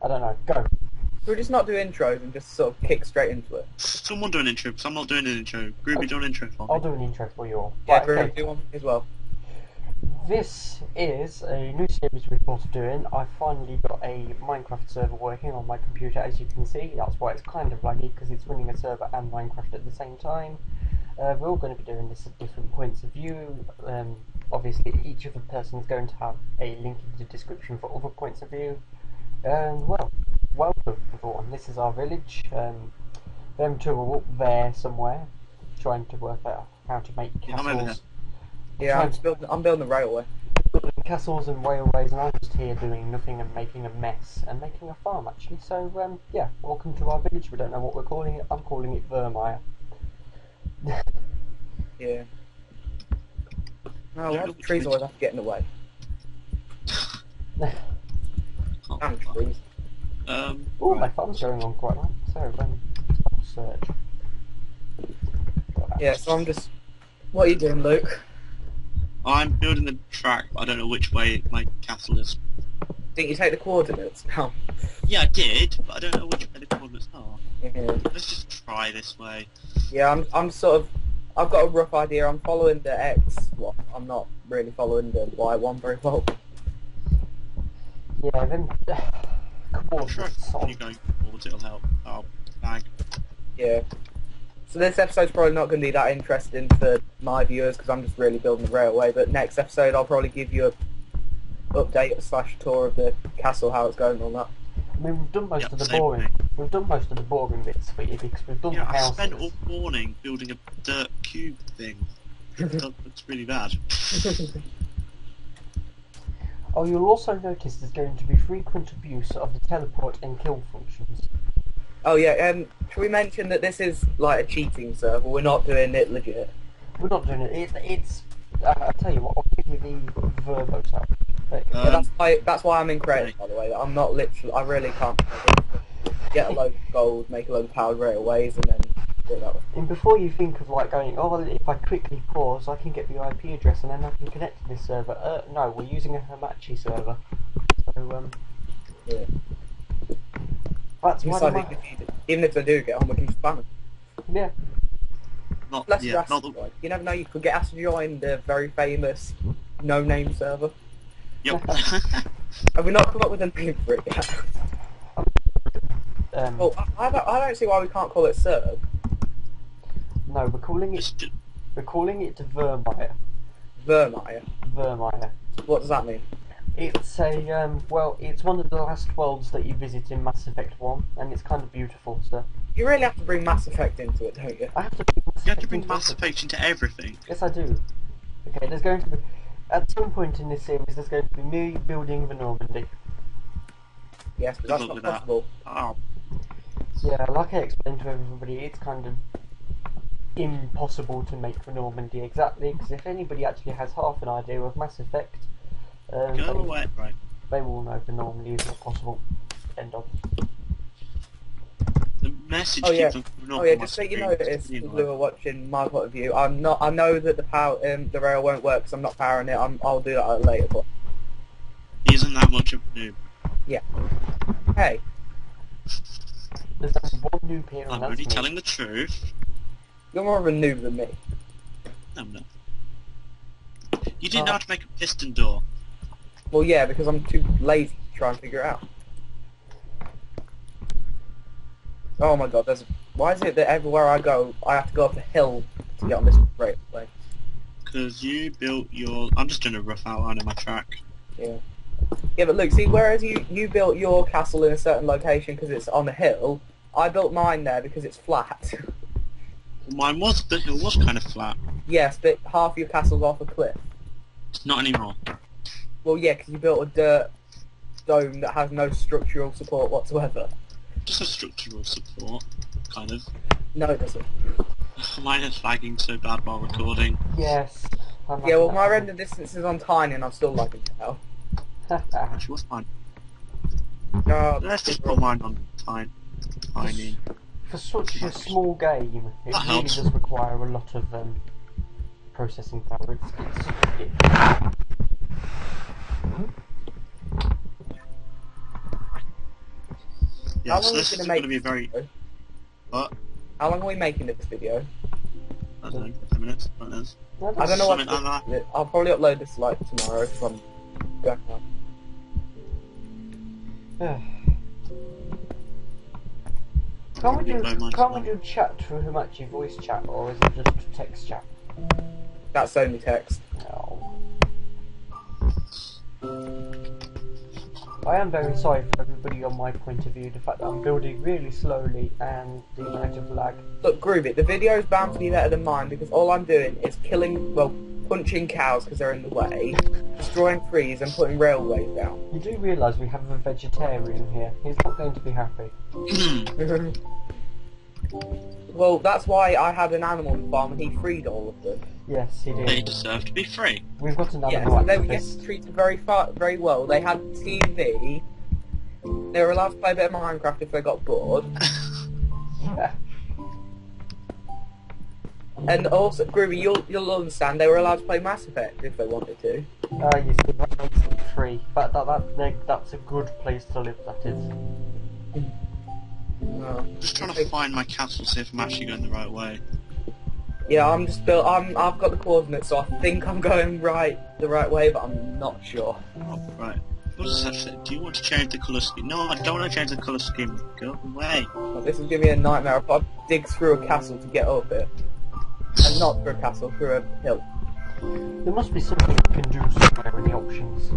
I don't know. Go. Should we just not do intros and just sort of kick straight into it? Someone do an intro, because I'm not doing an intro. Groovy, do an intro for me. I'll do an intro for you all. Yeah, Right, okay. Do one as well. This is a new series we're both doing. I finally got a Minecraft server working on my computer, as you can see. That's why it's kind of laggy, because it's running a server and Minecraft at the same time. We're all going to be doing this at different points of view. Obviously, each of the person is going to have a link in the description for other points of view. Well, welcome everyone. This is our village. Them two are up there somewhere, trying to work out how to make castles. Yeah, I'm building the railway. Building castles and railways, and I'm just here doing nothing and making a mess and making a farm actually. So yeah, welcome to our village. We don't know what we're calling it. I'm calling it Vermeer. Yeah. Oh, why do trees always have to get in the way? Damn trees. Oh, my farm's going on quite well. So I'll search. Yeah, so I'm just. What are you doing, Luke? I'm building the track, but I don't know which way my castle is. Didn't you take the coordinates? No. Yeah, I did, but I don't know which way the coordinates are. Yeah. Let's just try this way. Yeah, I'm sort of. I've got a rough idea. I'm following the X. Well, I'm not really following the Y one very well. Yeah, then. I'm sure if you're going forwards, it'll help. Oh, bag. Yeah. So this episode's probably not going to be that interesting for my viewers because I'm just really building the railway. But next episode, I'll probably give you a update / tour of the castle, how it's going on that. I mean, we've done most of the boring. We've done most of the boring bits for you because we've done the houses. I spent all morning building a dirt cube thing. That's really bad. Oh, you'll also notice there's going to be frequent abuse of the teleport and kill functions. Oh yeah, should we mention that this is like a cheating server? We're not doing it legit. We're not doing it. It's. I'll tell you what. I'll give you the Verbo tab. Yeah, that's why I'm in creative, by the way. I'm not literally. I really can't get a load of gold, make a load of powered railways, and then do it that way. And before you think of like going, oh, if I quickly pause, I can get the IP address and then I can connect to this server. No, we're using a Hamachi server. So yeah. That's why even if they do get on, we can spam them. Yeah. You never know, you could get asked to join the very famous no-name server. Yep. Have we not come up with a name for it yet? Well, I don't see why we can't call it Serb. No, we're calling it Vermeer. Vermeer. Vermeer. What does that mean? It's a well, it's one of the last worlds that you visit in Mass Effect 1, and it's kind of beautiful. So you really have to bring Mass Effect into it, don't you? I have to bring Mass You have to bring Mass Effect into everything. Yes, I do. Okay, there's going to be at some point in this series. There's going to be me building the Normandy. Yes, but that's not possible. Oh. Yeah, like I explained to everybody, it's kind of impossible to make the Normandy exactly, because if anybody actually has half an idea of Mass Effect, Go away, right. they will know the Normandy is not possible. End of. The message just so you notice, if we were watching my point of view, I know that the rail won't work because I'm not powering it. I'll do that at a later point. He isn't that much of a noob. Yeah. Hey. There's only one noob here, and I'm that's only me. telling the truth. You're more of a noob than me. No, I'm not. You didn't know how to make a piston door. Well, yeah, because I'm too lazy to try and figure it out. Oh my god, why is it that everywhere I go, I have to go up a hill to get on this railway? Because you built your... I'm just doing a rough outline of my track. Yeah. Yeah, but look, see, whereas you built your castle in a certain location because it's on a hill, I built mine there because it's flat. Mine was, the hill was kind of flat. Yes, but half your castle's off a cliff. Not anymore. Well, yeah, because you built a dirt dome that has no structural support whatsoever. Just a structural support, kind of. No, it doesn't. Mine is lagging so bad while recording. Yes. Yeah, well, my render distance is on tiny and I'm still lagging now. Actually, what's mine? No, Let's just put mine on tiny. For such a small game, it That really helps. does require a lot of processing power. Yeah, How so long this are we is gonna going to be a very... What? How long are we making this video? I don't know, 10 minutes? What it is. No, I don't know what Something like that. I'll probably upload this like tomorrow from going on. Yeah. Can't we Don't mind can't we tomorrow. do chat through Hamachi voice chat, or is it just text chat? That's only text. No. I am very sorry for everybody on my point of view, the fact that I'm building really slowly and the amount of lag. Look, Groovy, the video's bound to be better than mine because all I'm doing is punching cows because they're in the way, destroying trees and putting railways down. You do realise we have a vegetarian here. He's not going to be happy. Well, that's why I had an animal farm and he freed all of them. Yes, he They did. deserve to be free. We've got an Yes, animal they were activist. getting treated very well. They had TV. They were allowed to play a bit of Minecraft if they got bored. Yeah. And also, Groovy, you'll understand, they were allowed to play Mass Effect if they wanted to. You see, that makes it free. That's a good place to live, that is. No. Just trying to find my castle, see if I'm actually going the right way. Yeah, I've got the coordinates, so I think I'm going the right way, but I'm not sure. Oh, right. What does that say? Do you want to change the colour scheme? No, I don't want to change the colour scheme. Go away. Well, this is giving me a nightmare. I've got to dig through a castle to get up it. And not through a castle, through a hill. There must be something we can do somewhere in the options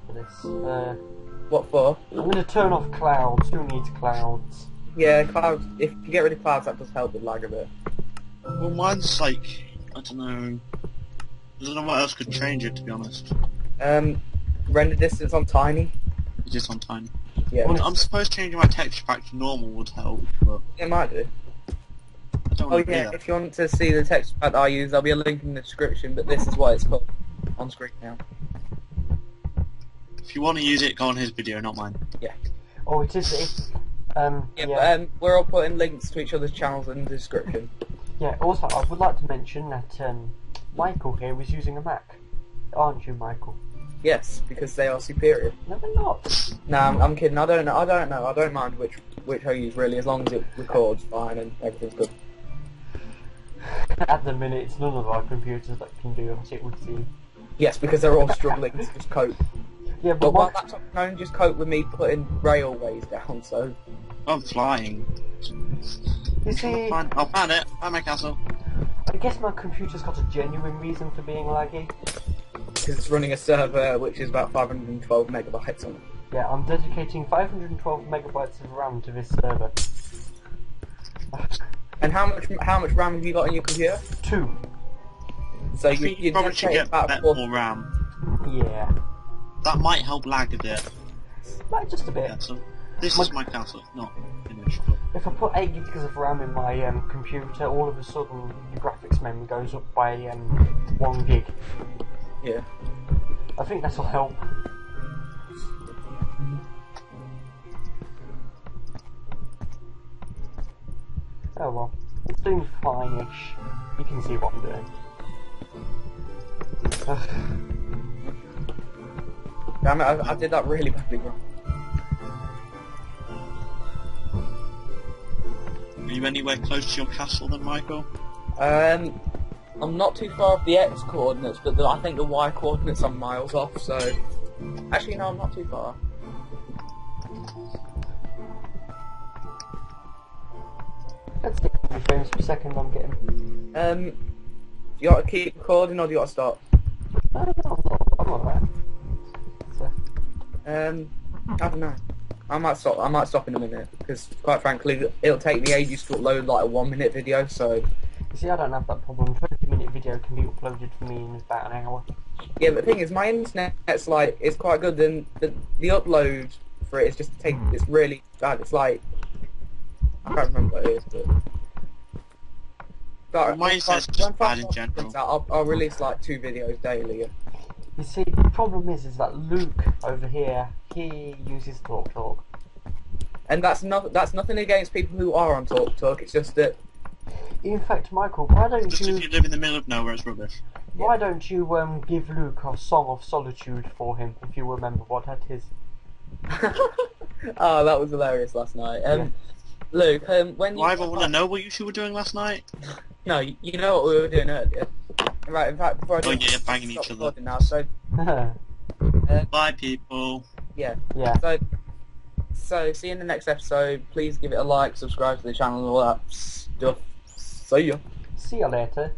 for this. What for? I'm going to turn off clouds. Who needs clouds? Yeah, clouds. If you get rid of clouds, that does help with lag a bit. Well, mine's like, I don't know. I don't know what else could change it, to be honest. Render distance on tiny. It is on tiny. Yeah, I'm supposed changing my texture pack to normal would help, but it might do. I don't Oh want to do yeah, that. if you want to see the texture pack that I use, there'll be a link in the description, but this is what it's called on screen now. If you want to use it, go on his video, not mine. Oh, it is. Yeah, Yeah. but we're all putting links to each other's channels in the description. Yeah. Also, I would like to mention that Michael here was using a Mac, aren't you, Michael? Yes, because they are superior. No, they're not. Nah, I'm kidding. I don't know. I don't mind which I use really, as long as it records fine and everything's good. At the minute, it's none of our computers that can do it, would seem. Yes, because they're all struggling to just cope. Yeah, But but my my, laptop can only just cope with me putting railways down, so... I'm flying. you see, I found it. Found my castle. I guess my computer's got a genuine reason for being laggy. Because it's running a server which is about 512 megabytes on it. Yeah, I'm dedicating 512 megabytes of RAM to this server. And how much RAM have you got in your computer? 2. So I think you you'd probably should dedicate get about better 4... more RAM. Yeah. That might help lag a bit. Like, just a bit. Yeah, so this is my castle, not finished. But If I put 8 gigs of RAM in my computer, all of a sudden the graphics memory goes up by 1 gig. Yeah. I think that'll help. Oh well, it's doing fine-ish. You can see what I'm doing. Ugh. Damn it, I did that really badly wrong. are you anywhere close to your castle then, Michael? I'm not too far off the X coordinates, but I think the Y coordinates are miles off, so... Actually, no, I'm not too far. Let's see how many frames per second I'm getting. Do you want to keep recording or do you want to stop? I don't know, I'm alright. So, I don't know. I might stop in a minute, because quite frankly, it'll take me ages to upload like a 1 minute video, so... you see, I don't have that problem. 20-minute video can be uploaded for me in about an hour. Yeah, but the thing is, my internet's like, it's quite good, and the upload for it is just it's really bad. It's like, I can't remember what it is, but My internet's just bad in general. I'll release like 2 videos daily. Yeah. You see, the problem is that Luke over here, he uses TalkTalk. And that's nothing against people who are on TalkTalk. It's just that In fact, Michael, why don't Just if you you live in the middle of nowhere, it's rubbish. give Luke a Song of Solitude for him, if you remember what that is? Oh, that was hilarious last night. Yeah. Luke, when Do you I ever want to know what you two were doing last night? No, you know what we were doing earlier. Right, in fact, before I do Oh yeah, banging stop each other. recording now. So Bye, people. yeah, yeah. so see you in the next episode. Please give it a like, subscribe to the channel, and all that stuff. See ya. See you later.